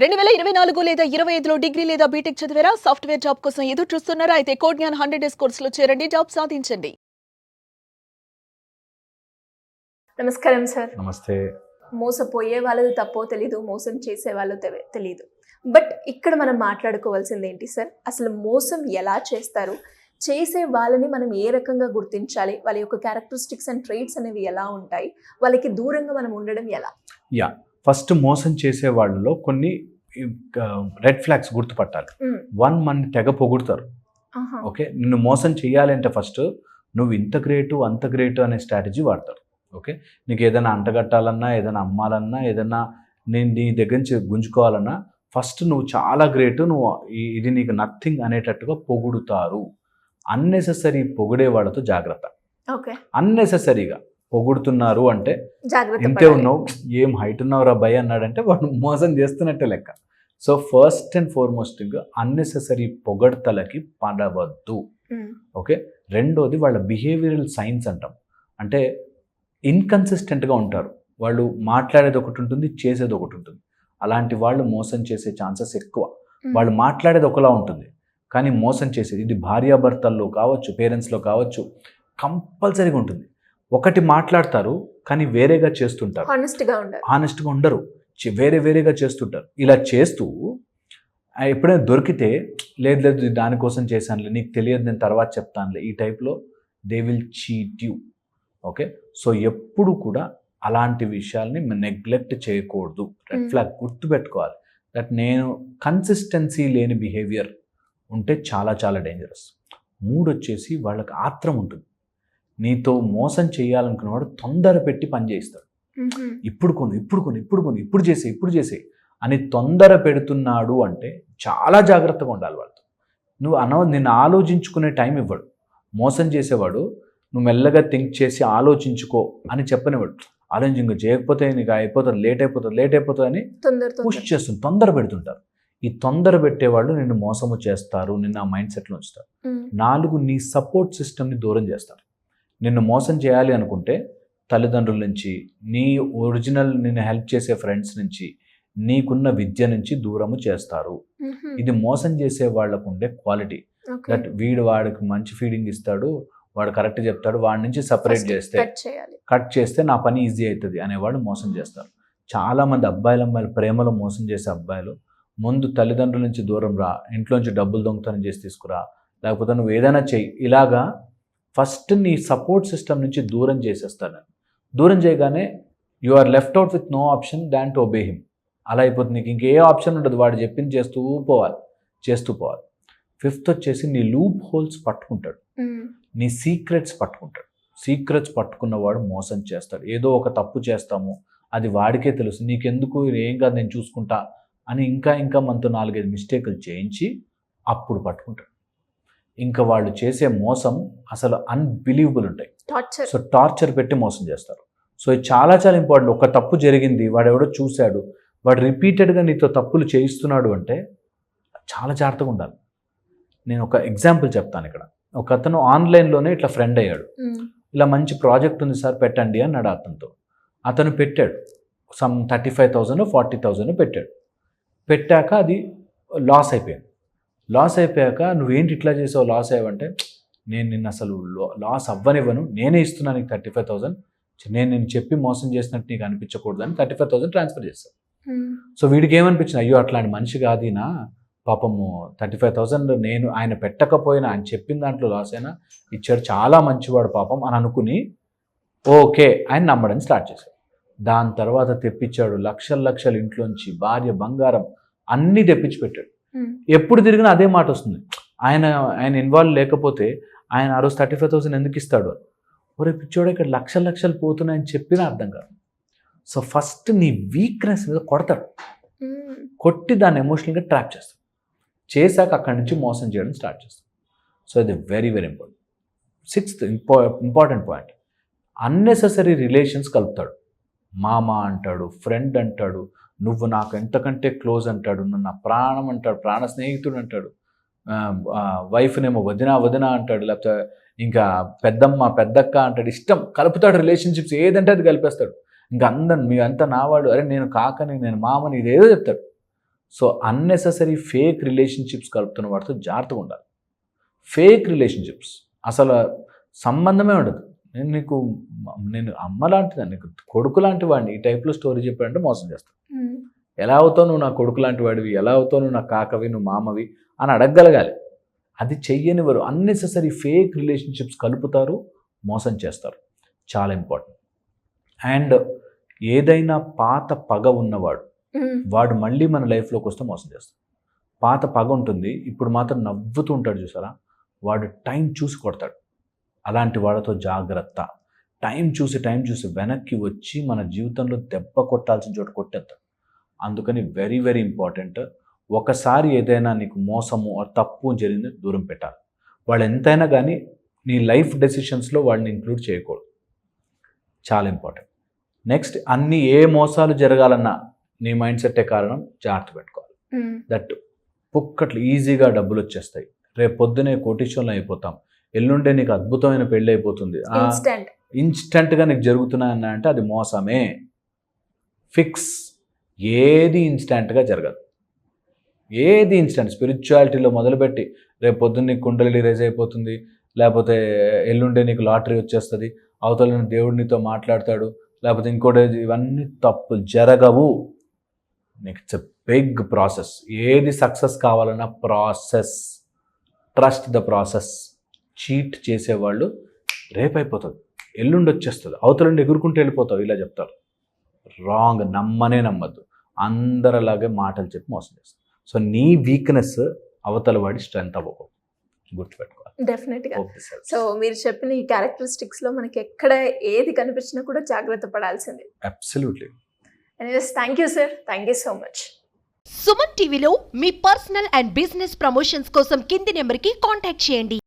2024 లేదా 25లో డిగ్రీ లేదా బీటెక్ చదివారా? సాఫ్ట్‌వేర్ జాబ్ కోసం ఎదురు చూస్తున్నారా? అయితే కోడ్ జ్ఞాన్ 100 డేస్ కోర్సులో చేరండి. జాబ్ సాధించండి. నమస్కారం సార్. నమస్తే. మోసపోయే వాళ్ళది తప్పో తెలీదు, మోసం చేసే వాళ్ళు తెలీదు. బట్ ఇక్కడ మనం మాట్లాడుకోవాల్సింది ఏంటి సార్? అసలు మోసం ఎలా చేస్తారు? చేసే వాళ్ళని మనం ఏ రకంగా గుర్తించాలి? వాళ్ళ యొక్క క్యారెక్టరిస్టిక్స్ అండ్ ట్రేట్స్ అనేవి ఎలా ఉంటాయి? వాళ్ళకి దూరంగా మనం ఉండడం ఎలా? ఫస్ట్ మోసం చేసే వాళ్ళలో కొన్ని రెడ్ ఫ్లాగ్స్ గుర్తుపట్టాలి. వన్, మన తెగ పొగుడుతారు. ఓకే, నిన్ను మోసం చేయాలంటే ఫస్ట్ నువ్వు ఇంత గ్రేటు అంత గ్రేటు అనే స్ట్రాటజీ వాడతారు. ఓకే, నీకు ఏదైనా అంటగట్టాలన్నా, ఏదైనా అమ్మాలన్నా, ఏదైనా నేను నీ దగ్గర నుంచి గుంజుకోవాలన్నా ఫస్ట్ నువ్వు చాలా గ్రేటు, నువ్వు ఇది నీకు నథింగ్ అనేటట్టుగా పొగుడుతారు. అన్నెసెసరీ పొగిడే వాళ్ళతో జాగ్రత్త. అన్నెసెసరీగా పొగుడుతున్నారు అంటే ఇంతే ఉన్నావు, ఏం హైట్ ఉన్నావురా భయ్ అన్నాడంటే వాడు మోసం చేస్తున్నట్టే లెక్క. సో ఫస్ట్ అండ్ ఫార్మోస్ట్గా అన్నెసెసరీ పొగడ్తలకి పడవద్దు. ఓకే, రెండోది వాళ్ళ బిహేవియరల్ సైన్స్ అంటాం. అంటే ఇన్కన్సిస్టెంట్గా ఉంటారు. వాళ్ళు మాట్లాడేది ఒకటి ఉంటుంది, చేసేది ఒకటి ఉంటుంది. అలాంటి వాళ్ళు మోసం చేసే ఛాన్సెస్ ఎక్కువ. వాళ్ళు మాట్లాడేది ఒకలా ఉంటుంది కానీ మోసం చేసేది, ఇది భార్యాభర్తల్లో కావచ్చు, పేరెంట్స్లో కావచ్చు, కంపల్సరీగా ఉంటుంది. ఒకటి మాట్లాడతారు కానీ వేరేగా చేస్తుంటారు, హానెస్ట్గా ఉండరు, వేరేగా చేస్తుంటారు. ఇలా చేస్తూ ఎప్పుడైనా దొరికితే లేదు లేదు దానికోసం చేశానులే, నీకు తెలియదు నేను తర్వాత చెప్తానులే, ఈ టైప్లో they will cheat you. Okay, so ఎప్పుడు కూడా అలాంటి విషయాల్ని నెగ్లెక్ట్ చేయకూడదు. రెడ్ ఫ్లాగ్ గుర్తుపెట్టుకోవాలి. దట్ నేను కన్సిస్టెన్సీ లేని బిహేవియర్ ఉంటే చాలా చాలా డేంజరస్. మూడు వచ్చేసి వాళ్ళకి ఆత్రం ఉంటుంది. నీతో మోసం చేయాలనుకున్నవాడు తొందర పెట్టి పని చేయిస్తాడు. ఇప్పుడు చేసే అని తొందర పెడుతున్నాడు అంటే చాలా జాగ్రత్తగా ఉండాలి వాళ్ళతో. నిన్ను ఆలోచించుకునే టైం ఇవ్వడు. మోసం చేసేవాడు నువ్వు మెల్లగా థింక్ చేసి ఆలోచించుకో అని చెప్పనివాడు. ఆలోచించుకో, చేయకపోతే నీకు అయిపోతుంది, లేట్ అయిపోతుంది అని పుష్ చేస్తుంది, తొందర పెడుతుంటారు. ఈ తొందర పెట్టేవాళ్ళు నిన్ను మోసము చేస్తారు, నిన్ను ఆ మైండ్ సెట్లో ఉంచుతారు. 4, నీ సపోర్ట్ సిస్టమ్ని దూరం చేస్తారు. నిన్ను మోసం చేయాలి అనుకుంటే తల్లిదండ్రుల నుంచి, నీ ఒరిజినల్ నిన్ను హెల్ప్ చేసే ఫ్రెండ్స్ నుంచి, నీకున్న విద్య నుంచి దూరము చేస్తారు. ఇది మోసం చేసే వాళ్ళకు ఉండే క్వాలిటీ. దట్ వాడికి మంచి ఫీడింగ్ ఇస్తాడు, వాడు కరెక్ట్ చెప్తాడు, వాడి నుంచి సపరేట్ చేస్తే కట్ చేస్తే నా పని ఈజీ అవుతుంది అనేవాళ్ళు మోసం చేస్తారు. చాలామంది అమ్మాయిలు ప్రేమలో మోసం చేసే అబ్బాయిలు ముందు తల్లిదండ్రుల నుంచి దూరం రా, ఇంట్లోంచి డబ్బులు దొంగతనం చేసి తీసుకురా, లేకపోతే నువ్వు ఏదైనా చెయ్యి, ఇలాగా ఫస్ట్ నీ సపోర్ట్ సిస్టమ్ నుంచి దూరం చేసేస్తాను. దూరం చేయగానే you are left out with no option than to obey him. అలా అయిపోతుంది, నీకు ఇంకే ఆప్షన్ ఉండదు, వాడు చెప్పింది చేస్తూ పోవాలి. 5th వచ్చేసి నీ లూప్ హోల్స్ పట్టుకుంటాడు, నీ సీక్రెట్స్ పట్టుకుంటాడు. సీక్రెట్స్ పట్టుకున్నవాడు మోసం చేస్తాడు. ఏదో ఒక తప్పు చేస్తాము, అది వాడికే తెలుసు, నీకెందుకు, ఏం కాదు నేను చూసుకుంటా అని ఇంకా మనతో 4-5 మిస్టేకులు చేయించి అప్పుడు పట్టుకుంటాడు. ఇంకా వాళ్ళు చేసే మోసం అసలు అన్బిలీవబుల్ ఉంటాయి. సో టార్చర్ పెట్టి మోసం చేస్తారు. సో ఇది చాలా చాలా ఇంపార్టెంట్. ఒక తప్పు జరిగింది, వాడు ఎవడో చూశాడు, వాడు రిపీటెడ్గా నీతో తప్పులు చేయిస్తున్నాడు అంటే చాలా జాగ్రత్తగా ఉండాలి. నేను ఒక ఎగ్జాంపుల్ చెప్తాను ఇక్కడ. ఒక అతను ఆన్లైన్లోనే ఇట్లా ఫ్రెండ్ అయ్యాడు. ఇలా మంచి ప్రాజెక్ట్ ఉంది సార్ పెట్టండి అన్నాడు అతనితో. అతను పెట్టాడు, సమ్ 35,000 40,000 పెట్టాడు. పెట్టాక అది లాస్ అయిపోయాక నువ్వేంటి ఇట్లా చేసావు, లాస్ అయ్యావంటే, నేను నిన్ను అసలు లాస్ అవ్వనివ్వను, నేనే ఇస్తున్నాను నీకు 35,000, నేను చెప్పి మోసం చేసినట్టు నీకు అనిపించకూడదు అని 35,000 ట్రాన్స్ఫర్ చేస్తాను. సో వీడికి ఏమనిపించింది, అయ్యో అట్లాంటి మనిషి కాదీనా, పాపము 35,000 నేను ఆయన పెట్టకపోయినా ఆయన చెప్పిన దాంట్లో లాస్ అయినా ఇచ్చాడు, చాలా మంచివాడు పాపం అని అనుకుని ఓకే ఆయన నమ్మడం స్టార్ట్ చేశాడు. దాని తర్వాత తెప్పించాడు లక్షలు ఇంట్లోంచి, భార్య బంగారం అన్నీ తెప్పించి పెట్టాడు. ఎప్పుడు తిరిగినా అదే మాట వస్తుంది, ఆయన ఇన్వాల్వ్ లేకపోతే ఆయన ఆ రోజు 35,000 ఎందుకు ఇస్తాడు. ఒరే పిచ్చోడు, ఇక్కడ లక్షలు పోతున్నాయని చెప్పినా అర్థం కాదు. సో ఫస్ట్ నీ వీక్నెస్ మీద కొడతాడు, కొట్టి దాన్ని ఎమోషనల్గా ట్రాప్ చేస్తాడు. చేశాక అక్కడి నుంచి మోసం చేయడం స్టార్ట్ చేస్తాడు. సో ఇది very important. 6th important point, unnecessary relations కలుపుతాడు. మామ అంటాడు, ఫ్రెండ్ అంటాడు, నువ్వు నాకు ఎంతకంటే క్లోజ్ అంటాడు, నన్ను నా ప్రాణం అంటాడు, ప్రాణ స్నేహితుడు అంటాడు, వైఫ్నేమో వదిన అంటాడు, లేకపోతే ఇంకా పెద్దక్క అంటాడు. ఇష్టం కలుపుతాడు, రిలేషన్షిప్స్ ఏదంటే అది కలిపేస్తాడు. ఇంకా మీ అంతా నావాడు, అరే నేను కాకని, నేను మామని, ఇదేదో చెప్తాడు. సో అన్నెసెసరీ ఫేక్ రిలేషన్షిప్స్ కలుపుతున్న వాటితో జాగ్రత్తగా ఉండాలి. ఫేక్ రిలేషన్షిప్స్ అసలు సంబంధమే ఉండదు. నేను అమ్మ లాంటిదాన్ని, నీకు కొడుకు లాంటి వాడిని, ఈ టైప్లో స్టోరీ చెప్పాడంటే మోసం చేస్తాను. ఎలా అవుతావు నువ్వు నా కొడుకు లాంటి వాడివి, ఎలా అవుతావు నువ్వు నా కాకవి, నువ్వు మామవి అని అడగగలగాలి. అది చెయ్యనివారు అన్నెసెసరీ ఫేక్ రిలేషన్షిప్స్ కలుపుతారు, మోసం చేస్తారు. చాలా ఇంపార్టెంట్. అండ్ ఏదైనా పాత పగ ఉన్నవాడు వాడు మళ్ళీ మన లైఫ్లోకి వస్తే మోసం చేస్తాడు. పాత పగ ఉంటుంది, ఇప్పుడు మాత్రం నవ్వుతూ ఉంటాడు చూసారా, వాడు టైం చూసి కొడతాడు. అలాంటి వాళ్ళతో జాగ్రత్త. టైం చూసి వెనక్కి వచ్చి మన జీవితంలో దెబ్బ కొట్టాల్సిన చోట కొట్టేస్తాడు. అందుకని వెరీ వెరీ ఇంపార్టెంట్. ఒకసారి ఏదైనా నీకు మోసము తప్పు జరిగింది దూరం పెట్టాలి. వాళ్ళు ఎంతైనా కానీ నీ లైఫ్ డెసిషన్స్లో వాళ్ళని ఇంక్లూడ్ చేయకూడదు. చాలా ఇంపార్టెంట్. నెక్స్ట్, అన్ని ఏ మోసాలు జరగాలన్నా నీ మైండ్ సెట్టే కారణం, జాగ్రత్త పెట్టుకోవాలి. దట్ పుక్కట్లు ఈజీగా డబ్బులు వచ్చేస్తాయి, రేపు పొద్దునే కోటీశ్వరులు అయిపోతాం, ఎల్లుండే నీకు అద్భుతమైన పెళ్ళి అయిపోతుంది, ఇన్స్టెంట్గా నీకు జరుగుతున్నాయన్నా అంటే అది మోసమే. ఫిక్స్. ఏది ఇన్స్టెంట్గా జరగదు. ఏది ఇన్స్టెంట్. స్పిరిచువాలిటీలో మొదలుపెట్టి రేపు పొద్దున్న నీకు కుండలి రైజ్ అయిపోతుంది, లేకపోతే ఎల్లుండే నీకు లాటరీ వచ్చేస్తుంది, అవతల దేవుడు నీతో మాట్లాడతాడు, లేకపోతే ఇంకోటి, ఇవన్నీ తప్పు జరగవు. Next big process. ఏది సక్సెస్ కావాలన్నా process. Trust the process. Cheat చేసేవాళ్ళు రేపైపోతుంది, ఎల్లుండి వచ్చేస్తుంది, అవతలండి ఎగురుకుంటూ వెళ్ళిపోతావు, ఇలా చెప్తారు. రాంగ్. నమ్మనే నమ్మద్దు. అందరిలాగే మాటలు చెప్పి మోసం చేస్తారు. సో నీ వీక్నెస్ అవతల వాడి స్ట్రెంత్ అవ్వకూడదు, గుర్తుపెట్టుకోవాలి. డెఫినెట్గా. సో మీరు చెప్పిన ఈ క్యారెక్టరిస్టిక్స్లో మనకి ఎక్కడ ఏది కనిపించినా కూడా జాగ్రత్త పడాల్సిందే. Absolutely. Anyways, thank you sir, thank you so much. Suman టీవీలో మీ పర్సనల్ అండ్ బిజినెస్ ప్రమోషన్స్ కోసం కింది నెంబర్కి కాంటాక్ట్ చేయండి.